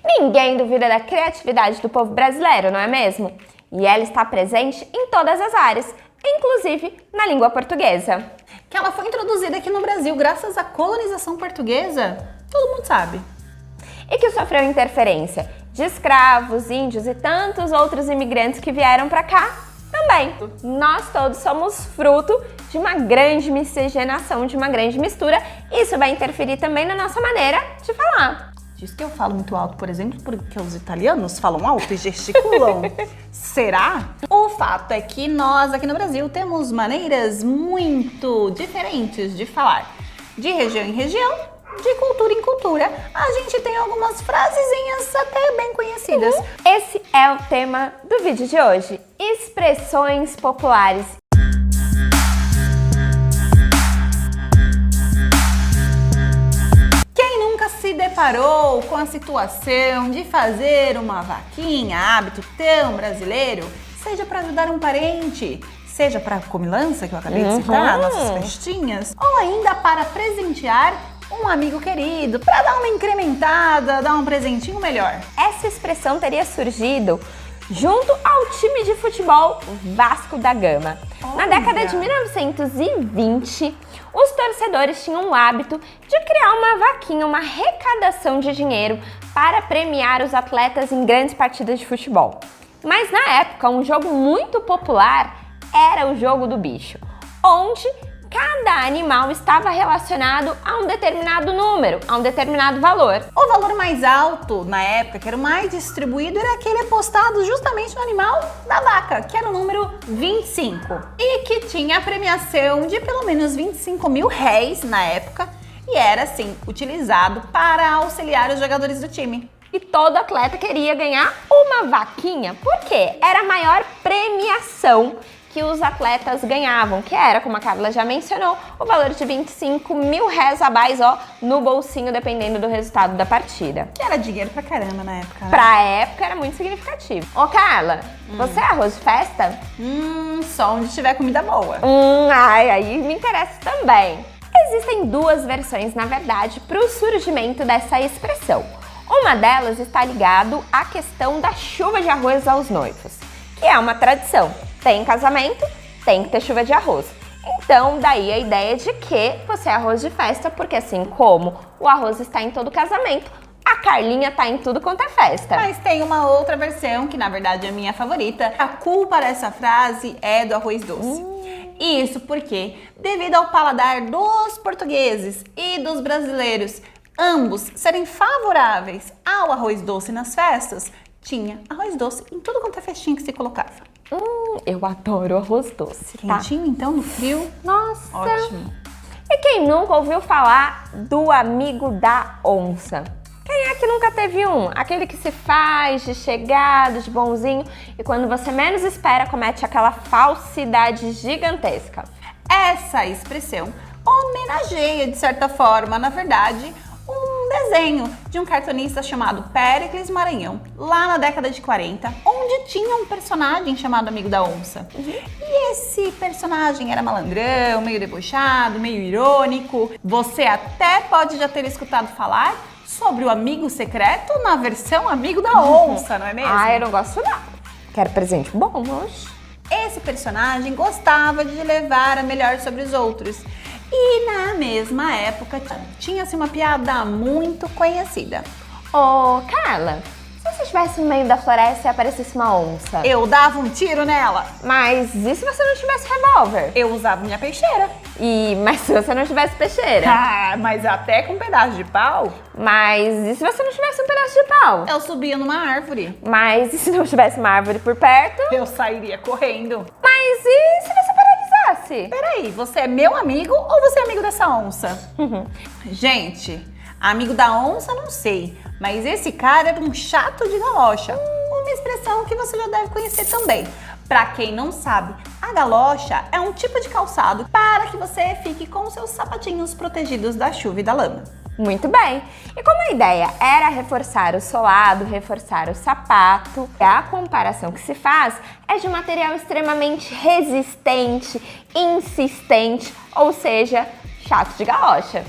Ninguém duvida da criatividade do povo brasileiro, não é mesmo? E ela está presente em todas as áreas, inclusive na língua portuguesa. Que ela foi introduzida aqui no Brasil graças à colonização portuguesa, todo mundo sabe. E que sofreu interferência de escravos, índios e tantos outros imigrantes que vieram para cá também. Nós todos somos fruto de uma grande miscigenação, de uma grande mistura. Isso vai interferir também na nossa maneira de falar. Diz que eu falo muito alto, por exemplo, porque os italianos falam alto e gesticulam. Será? O fato é que nós aqui no Brasil temos maneiras muito diferentes de falar. De região em região, de cultura em cultura, a gente tem algumas frasezinhas até bem conhecidas. Esse é o tema do vídeo de hoje. Expressões populares. Se deparou com a situação de fazer uma vaquinha, hábito tão brasileiro, seja para ajudar um parente, seja para comilança, que eu acabei de citar, nossas festinhas, ou ainda para presentear um amigo querido, para dar uma incrementada, dar um presentinho melhor. Essa expressão teria surgido junto ao time de futebol Vasco da Gama. Na década de 1920, os torcedores tinham o hábito de criar uma vaquinha, uma arrecadação de dinheiro para premiar os atletas em grandes partidas de futebol. Mas na época, um jogo muito popular era o jogo do bicho, onde cada animal estava relacionado a um determinado número, a um determinado valor. O valor mais alto na época, que era o mais distribuído, era aquele apostado justamente no animal da vaca, que era o número 25. E que tinha a premiação de pelo menos 25 mil réis na época e era, assim, utilizado para auxiliar os jogadores do time. E todo atleta queria ganhar uma vaquinha, porque era a maior premiação que os atletas ganhavam, que era, como a Carla já mencionou, o valor de 25 mil réis a mais, ó, no bolsinho, dependendo do resultado da partida. Que era dinheiro pra caramba na época, né? Pra época era muito significativo. Ô, Carla, você é arroz de festa? Só onde tiver comida boa. Ai, aí me interessa também. Existem duas versões, na verdade, para o surgimento dessa expressão. Uma delas está ligado à questão da chuva de arroz aos noivos, que é uma tradição. Tem casamento, tem que ter chuva de arroz. Então, daí a ideia de que você é arroz de festa, porque assim como o arroz está em todo casamento, a Carlinha tá em tudo quanto é festa. Mas tem uma outra versão, que na verdade é a minha favorita. A culpa dessa frase é do arroz doce. Isso porque, devido ao paladar dos portugueses e dos brasileiros, ambos serem favoráveis ao arroz doce nas festas, tinha arroz doce em tudo quanto é festinha que se colocava. Eu adoro arroz doce, tá? Quentinho, então, no frio. Nossa! Ótimo. E quem nunca ouviu falar do amigo da onça? Quem é que nunca teve um? Aquele que se faz de chegado, de bonzinho, e quando você menos espera, comete aquela falsidade gigantesca. Essa expressão homenageia, de certa forma, na verdade, um desenho de um cartunista chamado Péricles Maranhão, lá na década de 40, onde tinha um personagem chamado Amigo da Onça. E esse personagem era malandrão, meio debochado, meio irônico. Você até pode já ter escutado falar sobre o amigo secreto na versão Amigo da Onça, não é mesmo? Ah, eu não gosto não. Quero presente bom, oxe. Esse personagem gostava de levar a melhor sobre os outros. E na mesma época tinha-se uma piada muito conhecida. Ô, Carla, se você estivesse no meio da floresta e aparecesse uma onça? Eu dava um tiro nela. Mas e se você não tivesse revólver? Eu usava minha peixeira. Mas se você não tivesse peixeira? Ah, mas até com um pedaço de pau? Mas e se você não tivesse um pedaço de pau? Eu subia numa árvore. Mas e se não tivesse uma árvore por perto? Eu sairia correndo. Mas e se você paralisasse? Peraí, você é meu amigo ou você é amigo dessa onça? Gente, amigo da onça não sei, mas esse cara era um chato de galocha. Uma expressão que você já deve conhecer também. Pra quem não sabe, a galocha é um tipo de calçado para que você fique com seus sapatinhos protegidos da chuva e da lama. Muito bem! E como a ideia era reforçar o solado, reforçar o sapato, a comparação que se faz é de um material extremamente resistente, insistente, ou seja, chato de galocha.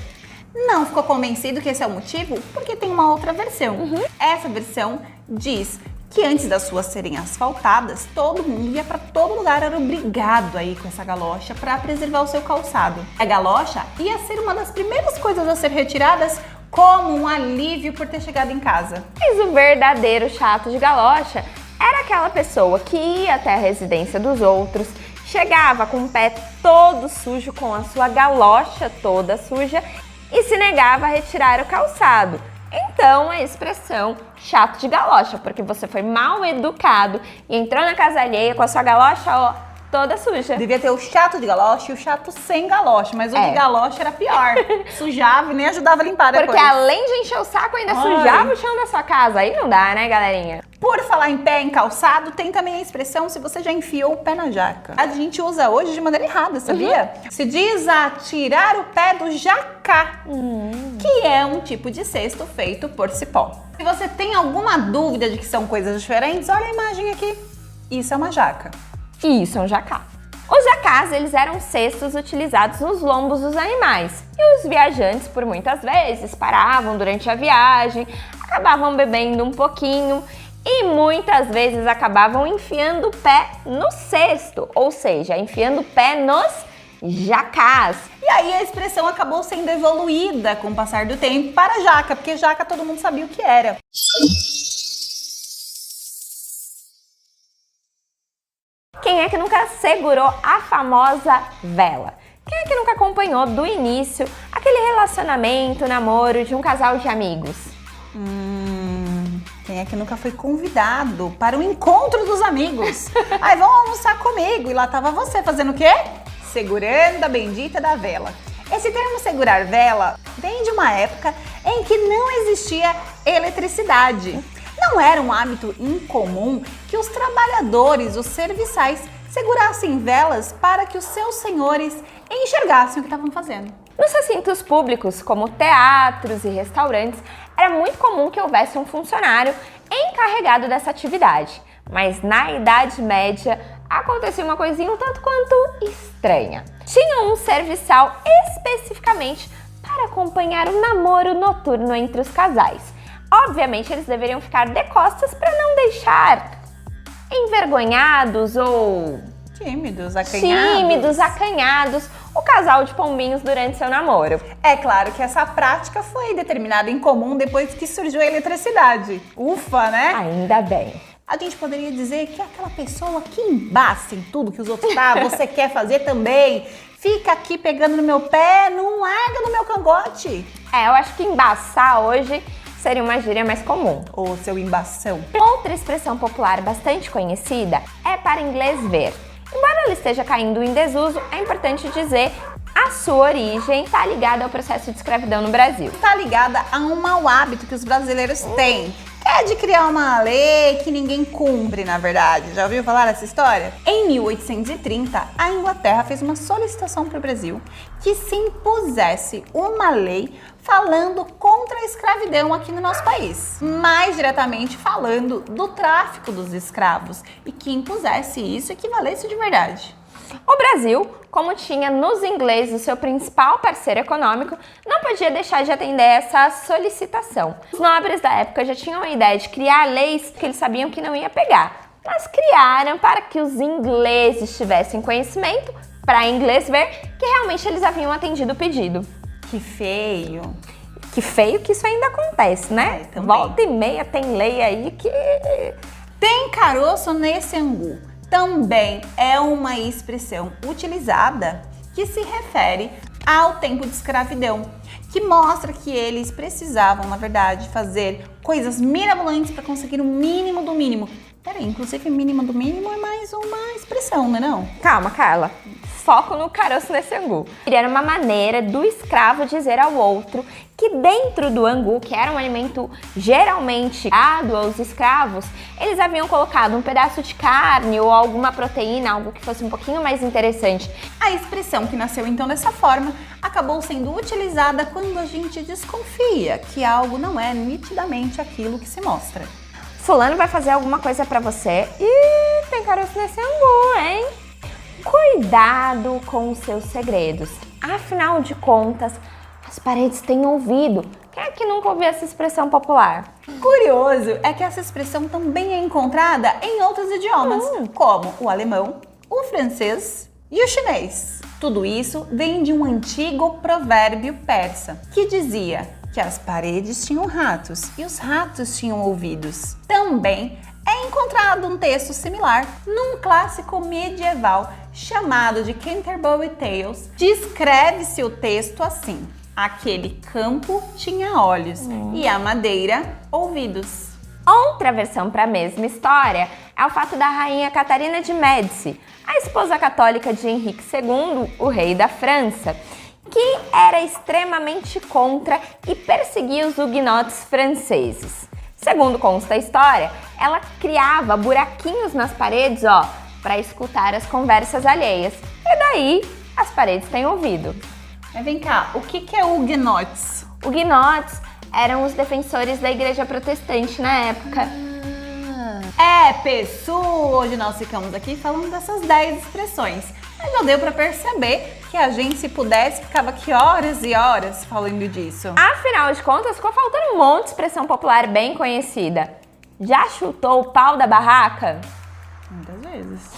Não ficou convencido que esse é o motivo? Porque tem uma outra versão. Essa versão diz que antes das ruas serem asfaltadas, todo mundo ia para todo lugar, era obrigado a ir com essa galocha para preservar o seu calçado. A galocha ia ser uma das primeiras coisas a ser retiradas como um alívio por ter chegado em casa. Mas o verdadeiro chato de galocha era aquela pessoa que ia até a residência dos outros, chegava com o pé todo sujo, com a sua galocha toda suja e se negava a retirar o calçado. Então, a expressão chato de galocha, porque você foi mal educado e entrou na casa alheia com a sua galocha, ó, toda suja. Devia ter o chato de galocha e o chato sem galocha, mas o de galocha era pior. Sujava e nem ajudava a limpar depois. Porque além de encher o saco, ainda sujava o chão da sua casa. Aí não dá, né, galerinha? Por falar em pé em calçado, tem também a expressão se você já enfiou o pé na jaca. A gente usa hoje de maneira errada, sabia? Se diz a tirar o pé do jacá, que é um tipo de cesto feito por cipó. Se você tem alguma dúvida de que são coisas diferentes, olha a imagem aqui. Isso é uma jaca. E isso é um jacá. Os jacás, eles eram cestos utilizados nos lombos dos animais. E os viajantes, por muitas vezes, paravam durante a viagem, acabavam bebendo um pouquinho e muitas vezes acabavam enfiando o pé no cesto, ou seja, enfiando o pé nos jacás. E aí a expressão acabou sendo evoluída com o passar do tempo para jaca, porque jaca todo mundo sabia o que era. Quem é que nunca segurou a famosa vela? Quem é que nunca acompanhou do início aquele relacionamento, namoro de um casal de amigos? Quem é que nunca foi convidado para o encontro dos amigos? Ai, vão almoçar comigo. E lá tava você fazendo o quê? Segurando a bendita da vela. Esse termo segurar vela vem de uma época em que não existia eletricidade. Não era um hábito incomum que os trabalhadores, os serviçais, segurassem velas para que os seus senhores enxergassem o que estavam fazendo. Nos recintos públicos, como teatros e restaurantes, era muito comum que houvesse um funcionário encarregado dessa atividade. Mas na Idade Média, acontecia uma coisinha um tanto quanto estranha. Tinha um serviçal especificamente para acompanhar o namoro noturno entre os casais. Obviamente, eles deveriam ficar de costas para não deixar envergonhados ou tímidos, acanhados o casal de pombinhos durante seu namoro. É claro que essa prática foi determinada em comum depois que surgiu a eletricidade. Ufa, né? Ainda bem. A gente poderia dizer que é aquela pessoa que embaça em tudo que os outros você quer fazer também. Fica aqui pegando no meu pé, não larga no meu cangote. Eu acho que embaçar hoje seria uma gíria mais comum. Ô, seu embação. Outra expressão popular bastante conhecida é para inglês ver. Embora ela esteja caindo em desuso, é importante dizer a sua origem está ligada ao processo de escravidão no Brasil. Está ligada a um mau hábito que os brasileiros têm. É de criar uma lei que ninguém cumpre, na verdade. Já ouviu falar dessa história? Em 1830, a Inglaterra fez uma solicitação para o Brasil que se impusesse uma lei falando contra a escravidão aqui no nosso país. Mais diretamente falando do tráfico dos escravos e que impusesse isso e que valesse de verdade. O Brasil, como tinha nos ingleses o seu principal parceiro econômico, não podia deixar de atender essa solicitação. Os nobres da época já tinham a ideia de criar leis que eles sabiam que não ia pegar, mas criaram para que os ingleses tivessem conhecimento, para inglês ver, que realmente eles haviam atendido o pedido. Que feio! Que feio que isso ainda acontece, né? Volta e meia tem lei aí que... Tem caroço nesse angu. Também é uma expressão utilizada que se refere ao tempo de escravidão, que mostra que eles precisavam, na verdade, fazer coisas mirabolantes para conseguir o mínimo do mínimo. Peraí, inclusive mínimo do mínimo é mais uma expressão, não é não? Calma, Carla. Foco no caroço nesse angu. Era uma maneira do escravo dizer ao outro que dentro do angu, que era um alimento geralmente dado aos escravos, eles haviam colocado um pedaço de carne ou alguma proteína, algo que fosse um pouquinho mais interessante. A expressão que nasceu então dessa forma acabou sendo utilizada quando a gente desconfia que algo não é nitidamente aquilo que se mostra. Fulano vai fazer alguma coisa pra você e tem caroço nesse angu, hein? Cuidado com os seus segredos. Afinal de contas, a as paredes têm ouvido. Quem é que nunca ouviu essa expressão popular? Curioso é que essa expressão também é encontrada em outros idiomas, como o alemão, o francês e o chinês. Tudo isso vem de um antigo provérbio persa, que dizia que as paredes tinham ratos e os ratos tinham ouvidos. Também é encontrado um texto similar num clássico medieval chamado de Canterbury Tales. Descreve-se o texto assim: aquele campo tinha olhos e a madeira ouvidos. Outra versão para a mesma história é o fato da rainha Catarina de Médici, a esposa católica de Henrique II, o rei da França, que era extremamente contra e perseguia os huguenotes franceses. Segundo consta a história, ela criava buraquinhos nas paredes, para escutar as conversas alheias. E daí, as paredes têm ouvido. Mas vem cá, o que é huguenotes? Huguenotes eram os defensores da igreja protestante na época. Pessoal, hoje nós ficamos aqui falando dessas 10 expressões. Mas já deu para perceber que a gente, se pudesse, ficava aqui horas e horas falando disso. Afinal de contas, ficou faltando um monte de expressão popular bem conhecida. Já chutou o pau da barraca? Muitas vezes.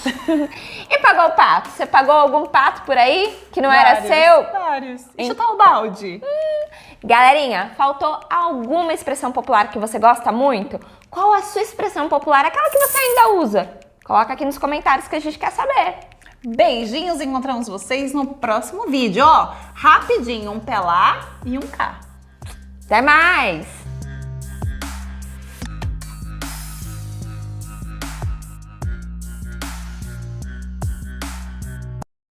E pagou o pato? Você pagou algum pato por aí que não era seu? Vários. E chutar o balde? Galerinha, faltou alguma expressão popular que você gosta muito? Qual a sua expressão popular? Aquela que você ainda usa? Coloca aqui nos comentários que a gente quer saber. Beijinhos, encontramos vocês no próximo vídeo. Rapidinho, um P lá e um K. Até mais!